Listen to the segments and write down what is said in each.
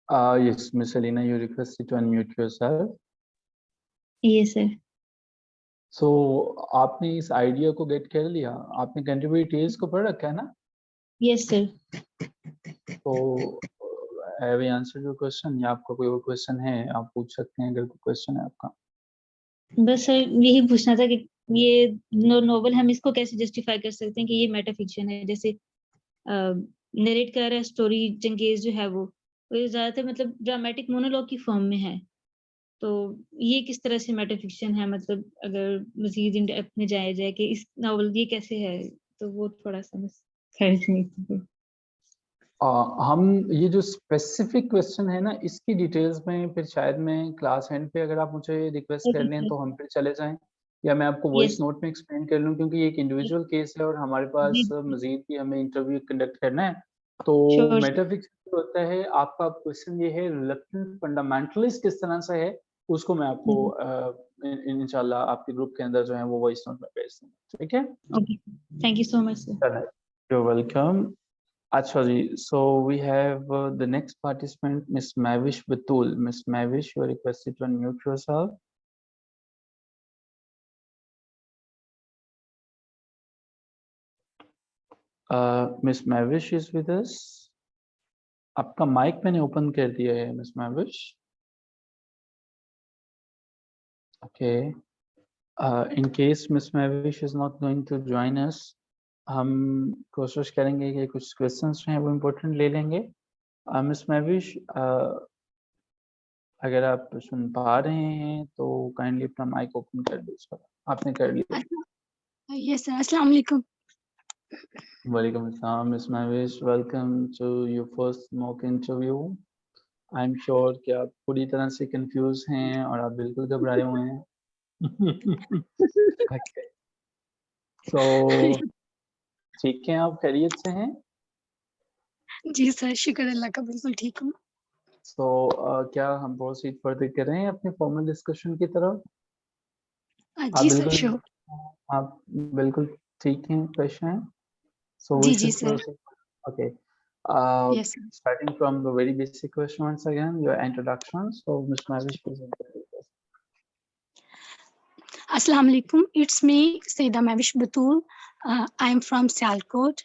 Yes, Miss Alina, you requested to unmute yourself. Yes, sir. So आपने इस idea को gate कर लिया, आपने कंट्रीब्यूटर्स को पढ़ रखा है ना? Yes, sir. तो have you answered your question या आपका कोई और क्वेश्चन है आप पूछ सकते हैं अगर कोई क्वेश्चन है आपका। बस सर यही पूछना था कि ये नोवेल हम इसको कैसे जस्टिफाई कर सकते हैं कि ये मेटाफिक्शन है, जैसे नरेट कर रहा है स्टोरी चंगेज जो है वो ज्यादातर मतलब ड्रामेटिक मोनोलॉग की फॉर्म में है, तो ये किस तरह से मेटाफिक्शन है, मतलब अगर मजीद इन डेप्थ में जाया जाए कि इस नॉवल ये कैसे है, तो वो थोड़ा सा बस हम ये जो स्पेसिफिक क्वेश्चन है ना इसकी डिटेल्स में फिर शायद मैं क्लास एंड पे अगर आप मुझे रिक्वेस्ट कर लें तो हम फिर चले जाएं, या मैं आपको वॉइस नोट में एक्सप्लेन कर लूं, क्योंकि ये एक इंडिविजुअल केस है और हमारे पास मजीद भी हमें इंटरव्यू कंडक्ट करना है। तो मेटाफिक्शन होता है आपका क्वेश्चन ये है रिलेक्टेंट फंडामेंटलिस्ट किस तरह से है, उसको मैं आपको इंशाल्लाह आपके ग्रुप के अंदर जो है वो वॉइस नोट में भेज दूंगा, ठीक है? Okay, thank you so much sir. You welcome. Actually, so we have the next participant, Miss Mavish Batul. Miss Mavish, you are requested to unmute yourself. Miss Mavish is with us. आपका mic मैंने open कर दिया है, Miss Mavish. Okay. In case Miss Mavish is not going to join us, हम कोशिश करेंगे कि कुछ क्वेश्चंस हैं वो इम्पोर्टेंट ले लेंगे। मिस मैविश, अगर आप सुन पा रहे हैं तो काइंडली अपना माइक ओपन कर दीजिए। आपने कर लिया? यस सर, अस्सलाम वालेकुम। वालेकुम अस्सलाम। Miss Mavish, welcome to your first mock interview. I am sure कि आप पूरी तरह से कंफ्यूज हैं और आप बिल्कुल घबराए हुए हैं। okay. So, ठीक है, आप खैरियत से हैं? जी सर, शुक्र अल्लाह का, बिल्कुल ठीक हूँ। So, क्या हम प्रोसीड फर्दर करें अपने फॉर्मल डिस्कशन की तरफ? जी सर, श्योर। आप बिल्कुल ठीक हैं, फ्रेश हैं? So ji ji sir. Okay. Yes sir. Starting from the very basic question once again, your introduction. So, Ms. Mavish, please introduce us. Assalamu alaikum. It's me, Sayyida Mavish Batul. I am from Sialkot.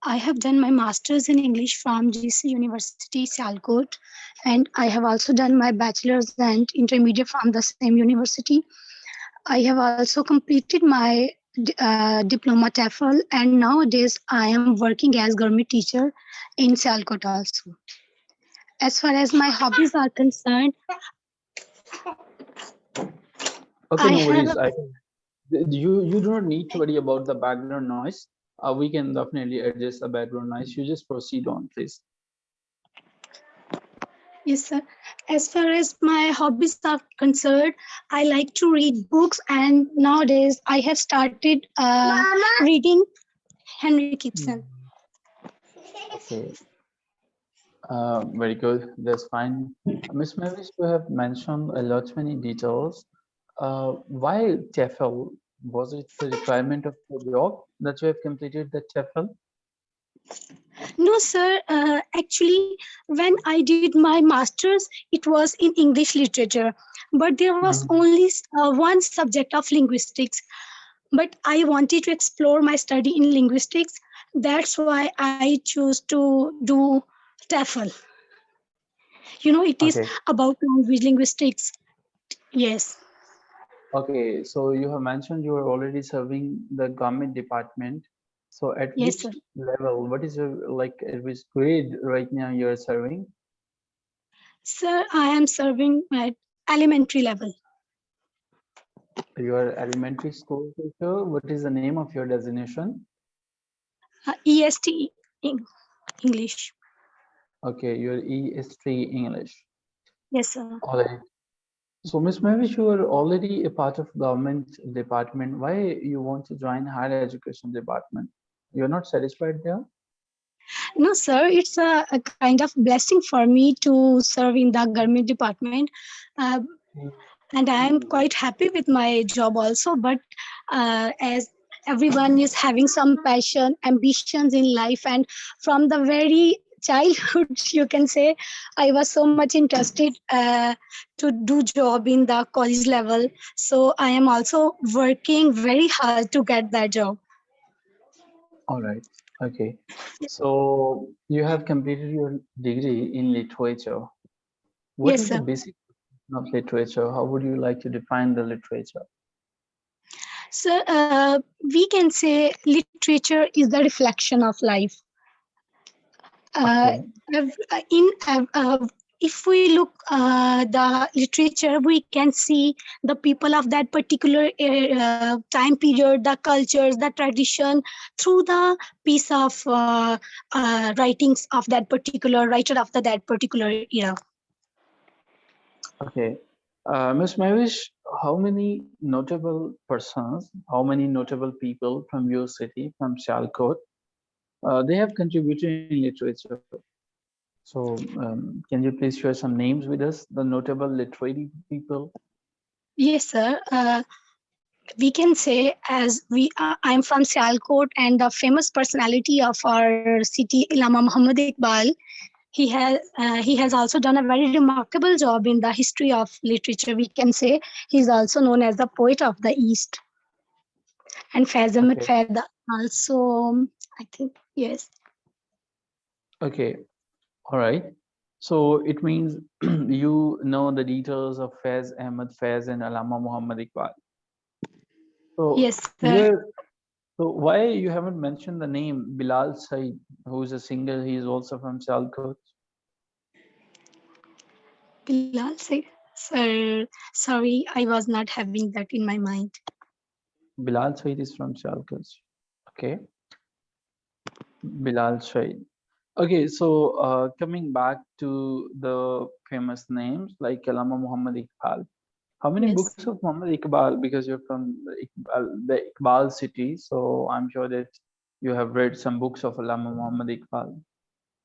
I have done my master's in English from GC University, Sialkot, and I have also done my bachelor's and intermediate from the same university. I have also completed my diploma TEFL, and nowadays I am working as government teacher in Sialkot also. As far as my hobbies are concerned, okay, no worries. You do not need to worry about the background noise. We can definitely adjust the background noise. You just proceed on, please. Yes, sir. As far as my hobbies are concerned, I like to read books, and nowadays I have started reading Henry Gibson. Okay. Very good. That's fine. Ms. Mavish, you have mentioned a lot many details. Why TEFL? Was it the requirement of the job that you have completed the TEFL? No, sir. Actually, when I did my master's, it was in English literature, but there was only one subject of linguistics. But I wanted to explore my study in linguistics. That's why I chose to do TEFL. You know, it is about language linguistics. Yes. Okay, so you have mentioned you are already serving the government department. So at which level, what is your, like, at which grade right now you are serving? Sir, I am serving at elementary level. You are elementary school teacher. What is the name of your designation? EST English. Okay, you are EST English. Yes, sir. All right. So, Ms. Mavish, you are already a part of government department. Why you want to join higher education department? You're not satisfied there? No, sir. It's a kind of blessing for me to serve in the government department. And I am quite happy with my job also. But as everyone is having some passion, ambitions in life, and from the very childhood, you can say, I was so much interested to do job in the college level. So I am also working very hard to get that job. All right. Okay. So you have completed your degree in literature. What Yes, is the sir. basic of literature? How would you like to define the literature? So we can say literature is the reflection of life. Okay. If we look the literature, we can see the people of that particular time period, the cultures, the tradition through the piece of writings of that particular writer of that particular era. Okay. Ms. Mavish, how many notable persons, how many notable people from your city, from Sialkot, they have contributed in literature? So can you please share some names with us, the notable literary people? Yes, sir. We can say, as I'm from Sialkot, and the famous personality of our city, Allama Muhammad Iqbal, he has also done a very remarkable job in the history of literature. We can say he's also known as the poet of the East. And Faiz Ahmed Okay. Faida also, I think, yes. Okay. All right. So it means you know the details of Faiz Ahmed Faiz and Allama Muhammad Iqbal. So Yes, sir. So why you haven't mentioned the name Bilal Said, who is a singer? He is also from Sialkot. Bilal Said. Sir, sorry, I was not having that in my mind. Bilal Said is from Sialkot. Okay. Bilal Said. Okay, so coming back to the famous names like Allama Muhammad Iqbal. How many Yes. books of Muhammad Iqbal? Because you're from the Iqbal city, so I'm sure that you have read some books of Allama Muhammad Iqbal.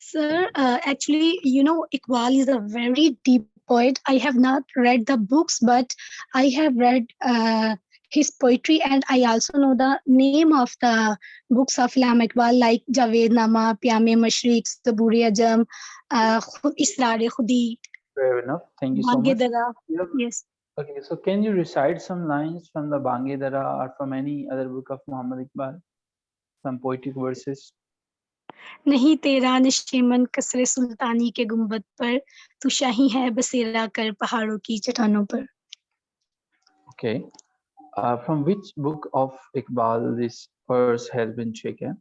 Sir, actually, Iqbal is a very deep poet. I have not read the books, but I have read his poetry, and I also know the name of the books of Allama Iqbal, like Javed Nama, Pyame Mashriq, Saburi Ajam, Israr Khudi, Fair enough. Thank you so Bange much. Dara. Yeah. Yes. Okay, so can you recite some lines from the Bange Dara or from any other book of Muhammad Iqbal? Some poetic verses? नहीं तेरा नशेमन कसरे सुल्तानी के गुंबद पर तू शाही है बसेरा कर पहाड़ों की चट्टानों पर. Okay. From which book of Iqbal this verse has been taken?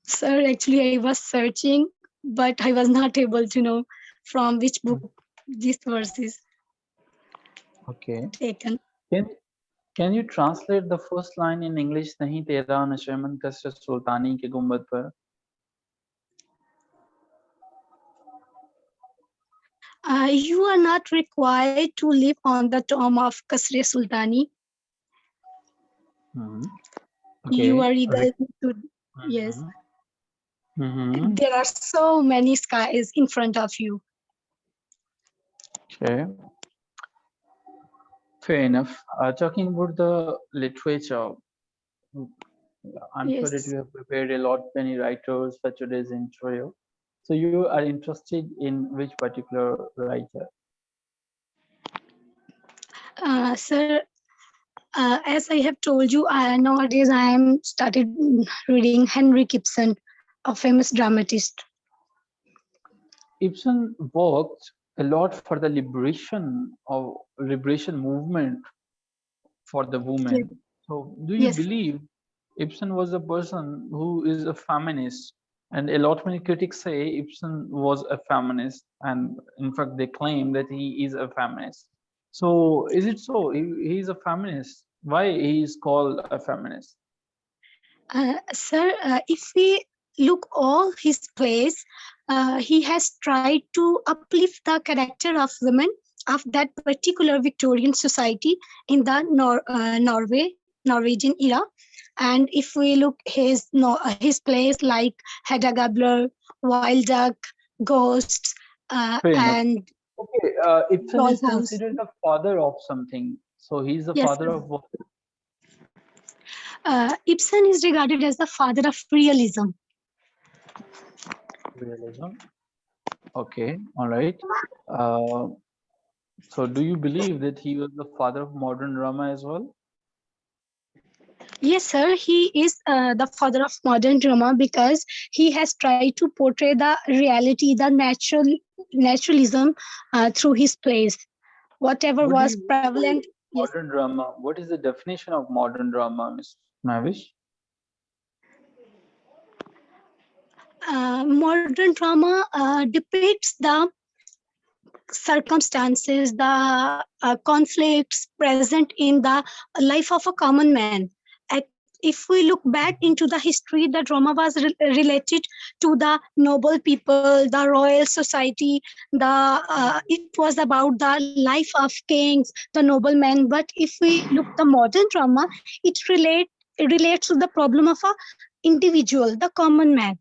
Sir, actually I was searching, but I was not able to know from which book this verse is Okay. taken. Can you translate the first line in English? नहीं तेरा नशेमन कसर सुल्तानी के गुंबद पर. You are not required to live on the tomb of Kasre Sultani. Okay. You are either to, yes. There are so many skies in front of you. Okay. Fair enough. Talking about the literature, I'm sure that you have prepared a lot many writers for today's interview. So you are interested in which particular writer? Sir, as I have told you, nowadays I am started reading Henrik Ibsen, a famous dramatist. Ibsen worked a lot for the liberation movement for the women. Yes. So do you believe Ibsen was a person who is a feminist? And a lot many critics say Ibsen was a feminist, and in fact they claim that he is a feminist. So is it so? He is a feminist. Why he is called a feminist? Sir, if we look all his plays, he has tried to uplift the character of women of that particular Victorian society in the Norwegian era. And if we look his plays like Hedda Gabler, Wild Duck, Ghosts, and okay, Ibsen is considered the father of something. So he's the father of what? Ibsen is regarded as the father of realism. Realism. Okay, all right. So do you believe that he was the father of modern drama as well? Yes, sir. He is the father of modern drama because he has tried to portray the reality, the naturalism through his plays. Whatever What do was you mean by prevalent. Yes. modern drama? What is the definition of modern drama, Ms. Mavish? Modern drama depicts the circumstances, the conflicts present in the life of a common man. If we look back into the history, the drama was related to the noble people, the royal society. It was about the life of kings, the noblemen. But if we look the modern drama, it relates to the problem of a individual, the common man.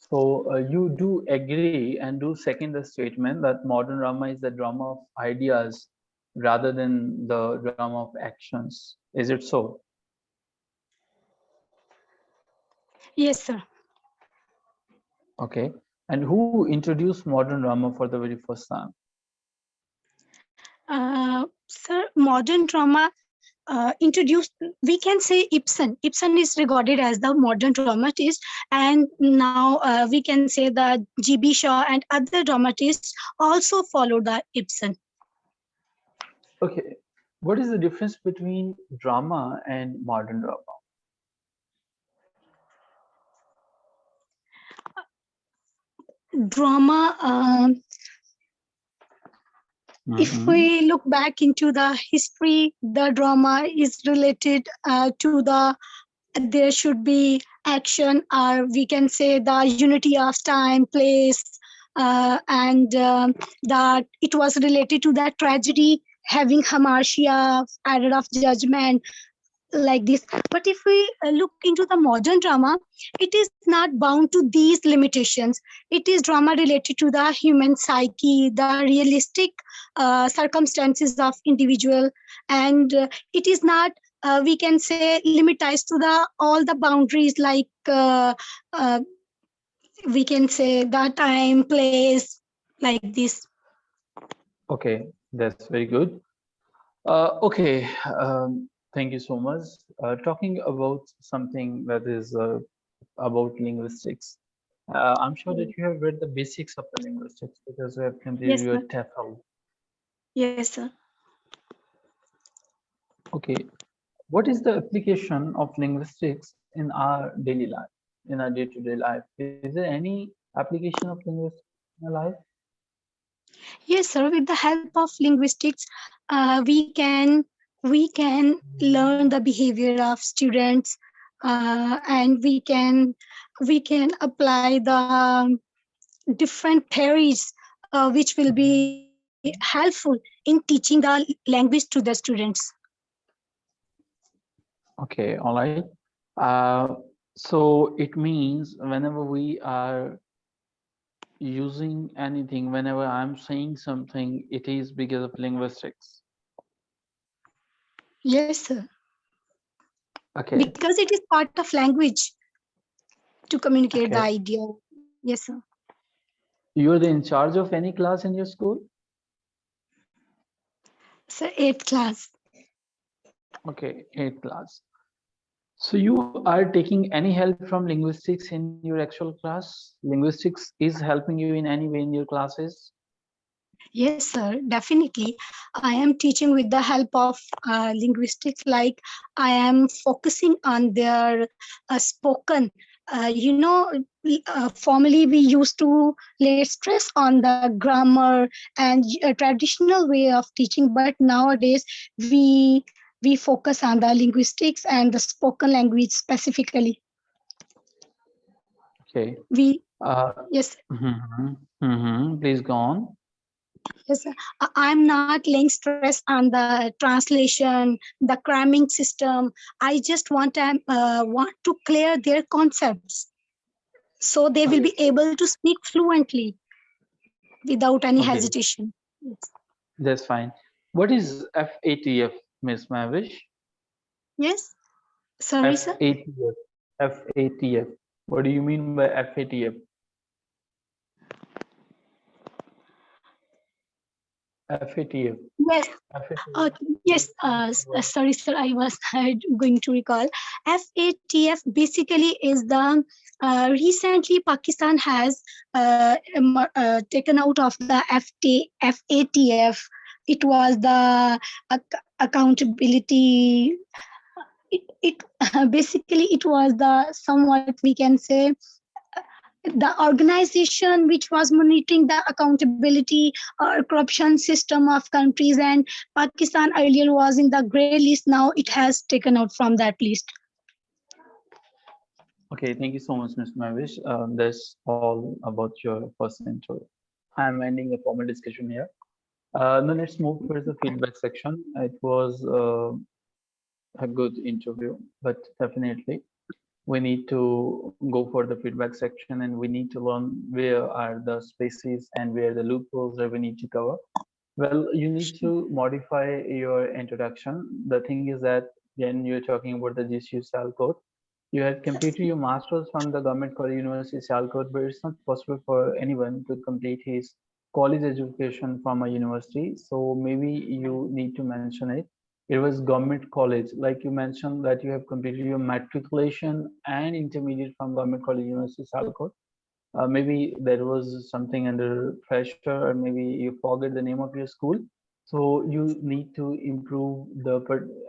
So you do agree and do second the statement that modern drama is the drama of ideas rather than the drama of actions. Is it so? Yes, sir. Okay. And who introduced modern drama for the very first time? Sir, modern drama introduced, we can say Ibsen. Ibsen is regarded as the modern dramatist, and now we can say that G.B. Shaw and other dramatists also follow the Ibsen. Okay. What is the difference between drama and modern drama? Drama, if we look back into the history, the drama is related to there should be action, or we can say the unity of time, place, and that it was related to that tragedy, having hamartia, error of judgment, like this. But if we look into the modern drama, it is not bound to these limitations. It is drama related to the human psyche, the realistic circumstances of individual, and it is not, we can say, limitized to the all the boundaries, like we can say the time, place, like this. Okay, that's very good. Okay, thank you so much. Talking about something that is about linguistics. I'm sure that you have read the basics of the linguistics because you have completed your TEFL. Yes, sir. Okay, what is the application of linguistics in our daily life, in our day-to-day life? Is there any application of linguistics in our life? Yes, sir. With the help of linguistics, we can learn the behavior of students, and we can apply the different theories, which will be helpful in teaching the language to the students. Okay, all right. So it means whenever we are using anything, whenever I'm saying something, it is because of linguistics. Yes, sir. Okay. Because it is part of language to communicate the idea. Yes, sir. You're in charge of any class in your school? So 8th class. Okay, 8th class. So you are taking any help from linguistics in your actual class? Linguistics is helping you in any way in your classes? Yes, sir, definitely. I am teaching with the help of linguistics, like I am focusing on their spoken. Formerly we used to lay stress on the grammar and a traditional way of teaching, but nowadays we focus on the linguistics and the spoken language specifically. Okay. Yes. Please go on. Yes, I'm not laying stress on the translation, the cramming system. I just want to clear their concepts, so they will be able to speak fluently without any hesitation. Yes. That's fine. What is FATF, Miss Mavish? Yes. Sorry, sir. FATF. FATF. What do you mean by FATF? FATF. Yes. Yes. Sorry, sir. I was going to recall. FATF basically is the recently Pakistan has taken out of the FATF. It was the accountability. It basically it was the somewhat we can say the organization which was monitoring the accountability or corruption system of countries, and Pakistan earlier was in the gray list. Now it has taken out from that list. Okay, thank you so much, Mr. Mavish. That's all about your first intro. I'm ending the formal discussion here. Now let's move towards the feedback section. It was a good interview, but definitely we need to go for the feedback section, and we need to learn where are the spaces and where the loopholes that we need to cover. Well, you need to modify your introduction. The thing is that when you're talking about the GCU Sialkot, you had completed your master's from the Government College University Sialkot, but it's not possible for anyone to complete his college education from a university. So maybe you need to mention it. It was government college, like you mentioned that you have completed your matriculation and intermediate from Government College University Sialkot. Maybe there was something under pressure, or maybe you forget the name of your school. So you need to improve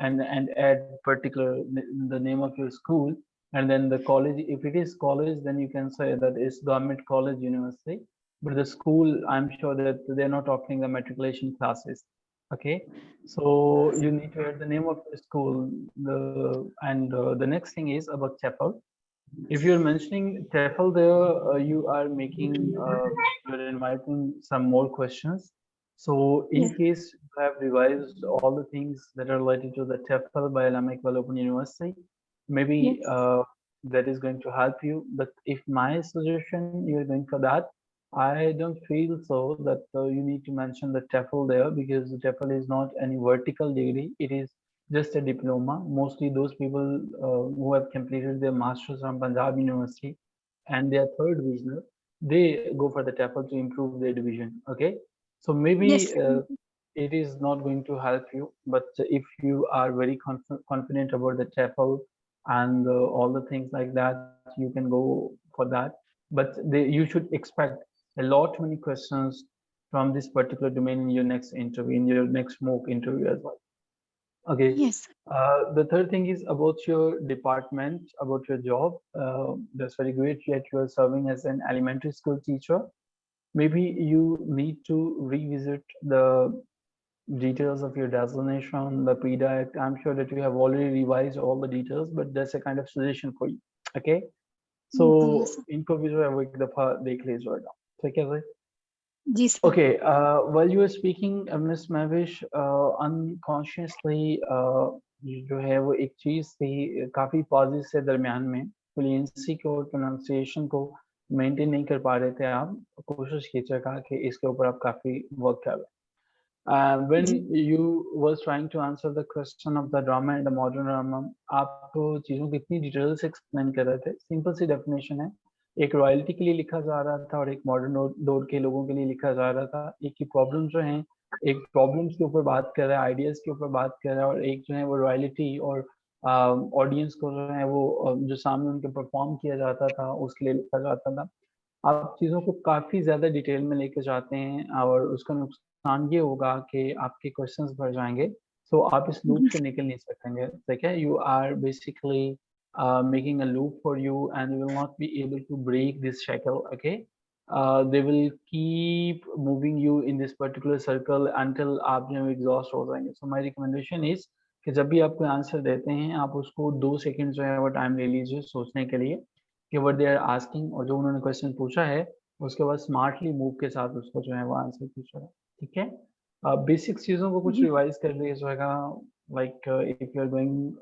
and add particular the name of your school, and then the college. If it is college, then you can say that it's Government College University. But the school, I'm sure that they're not offering the matriculation classes. Okay, so you need to add the name of the school. The next thing is about chapel. If you're mentioning TEFL there, you are making, you're inviting some more questions. So in case you have revised all the things that are related to the TEFL by Allama Iqbal Open University, maybe that is going to help you. But if my suggestion you're going for that, I don't feel so that you need to mention the TEFL there, because the TEFL is not any vertical degree. It is just a diploma. Mostly those people who have completed their masters from Punjab University and they are third divisional, they go for the TEFL to improve their division. Okay, so maybe it is not going to help you, but if you are very confident about the TEFL and all the things like that, you can go for that. But you should expect a lot many questions from this particular domain in your next interview, in your next MOOC interview as well. Okay. Yes. The third thing is about your department, about your job. That's very great that you are serving as an elementary school teacher. Maybe you need to revisit the details of your designation, the PDAC. I'm sure that you have already revised all the details, but that's a kind of suggestion for you. Okay. So इनको भी जो है वो एक दफा देख लीजिएगा, ठीक है भाई? Okay, while you were speaking, Ms. Mavish, unconsciously जो है वो एक चीज थी काफी पॉजेस से दरमियान में फ्लुएंसी को और प्रोनाउंसिएशन को मेंटेन नहीं कर पा रहे थे आप, कोशिश कीजिएगा कि इसके ऊपर आप काफी वर्क कर रहे. When you was trying to answer the question of the drama and the modern drama, आप चीजों को इतनी डिटेल से एक्सप्लेन कर रहे थे. सिंपल सी डेफिनेशन है, एक रॉयल्टी के लिए लिखा जा रहा था और एक मॉडर्न दौर के लोगों के लिए लिखा जा रहा था. एक ही प्रॉब्लम जो है, एक प्रॉब्लम्स के ऊपर बात कर रहा है, आइडियाज के ऊपर बात कर रहा है, और एक जो है वो रॉयल्टी और ऑडियंस को जो है वो जो सामने उनके परफॉर्म किया जाता था उसके लिए लिखा जाता था. आप चीज़ों को काफ़ी ज़्यादा डिटेल में लेके जाते हैं और उसका नुकसान ये होगा कि आपके क्वेश्चंस बढ़ जाएंगे. सो आप इस लूप से निकल नहीं सकेंगे, ठीक है? You are basically making a loop for you and you will not be able to break this shackle. Okay, they will keep moving you in this particular circle until आप जो exhaust हो जाएंगे. So my recommendation is कि जब भी आप कोई answer देते हैं आप उसको 2 सेकंड जो है वो टाइम ले लीजिए सोचने के लिए कि what they are asking, और जो उन्होंने क्वेश्चन पूछा है उसके बाद स्मार्टली मूव के साथ उसको जो है वो आंसर पूछा है. ठीक है, बेसिक चीज़ों को कुछ रिवाइज कर लीजिएगा. Like if you are going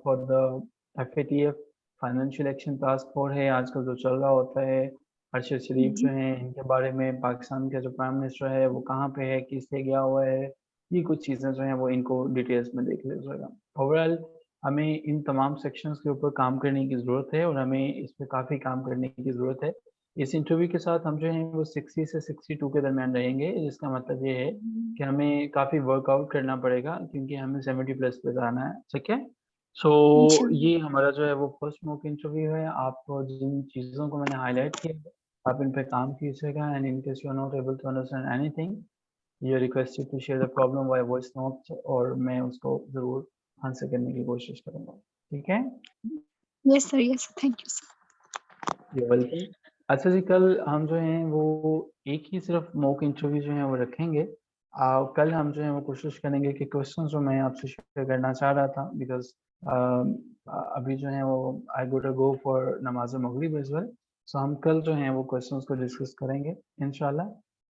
for the FATF, financial action task force है आजकल जो चल रहा होता है. अरशद शरीफ जो है इनके बारे में, पाकिस्तान का जो प्राइम मिनिस्टर है वो कहाँ पे है, किससे गया हुआ है, ये कुछ चीज़ें जो हैं वो इनको डिटेल्स में देख लीजिएगा. ओवरऑल हमें इन तमाम सेक्शंस के ऊपर काम करने की ज़रूरत है और हमें इस पर काफ़ी काम करने की ज़रूरत है. इस इंटरव्यू के साथ हम जो है वो 60 से 62 के दरमियान रहेंगे, जिसका मतलब ये है कि हमें काफ़ी वर्कआउट करना पड़ेगा क्योंकि हमें 70 प्लस पे जाना है, ठीक है? सो ये हमारा जो है वो फर्स्ट मॉक इंटरव्यू है। आप जिन चीज़ों को मैंने हाईलाइट किया आप इन पे काम कीजिएगा, and in case you are not able to understand anything you are requested to share the problem by voice note, और मैं उसको ज़रूर आंसर करने की कोशिश करूँगा, ठीक है? Yes, sir. Yes, thank you, sir. You welcome. अच्छा जी, कल हम जो हैं वो एक ही सिर्फ मॉक इंटरव्यू जो है वो रखेंगे। कल हम जो है वो कोशिश करेंगे कि क्वेश्चन जो मैं आपसे शेयर करना चाह रहा था, बिकॉज अभी जो है वो आई गोट टू गो फॉर नमाज मगरिब एज वेल, सो हम कल जो है वो क्वेश्चंस को डिस्कस करेंगे इंशाल्लाह।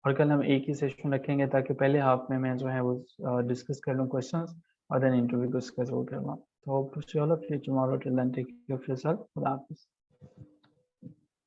और कल हम एक ही सेशन रखेंगे ताकि पहले हाफ में मैं जो है वो डिस्कस कर लूँ क्वेश्चंस और देन इंटरव्यू को स्केड्यूल करवाऊँ। तो all of you tomorrow till then take care of yourself. खुदा हाफिज़।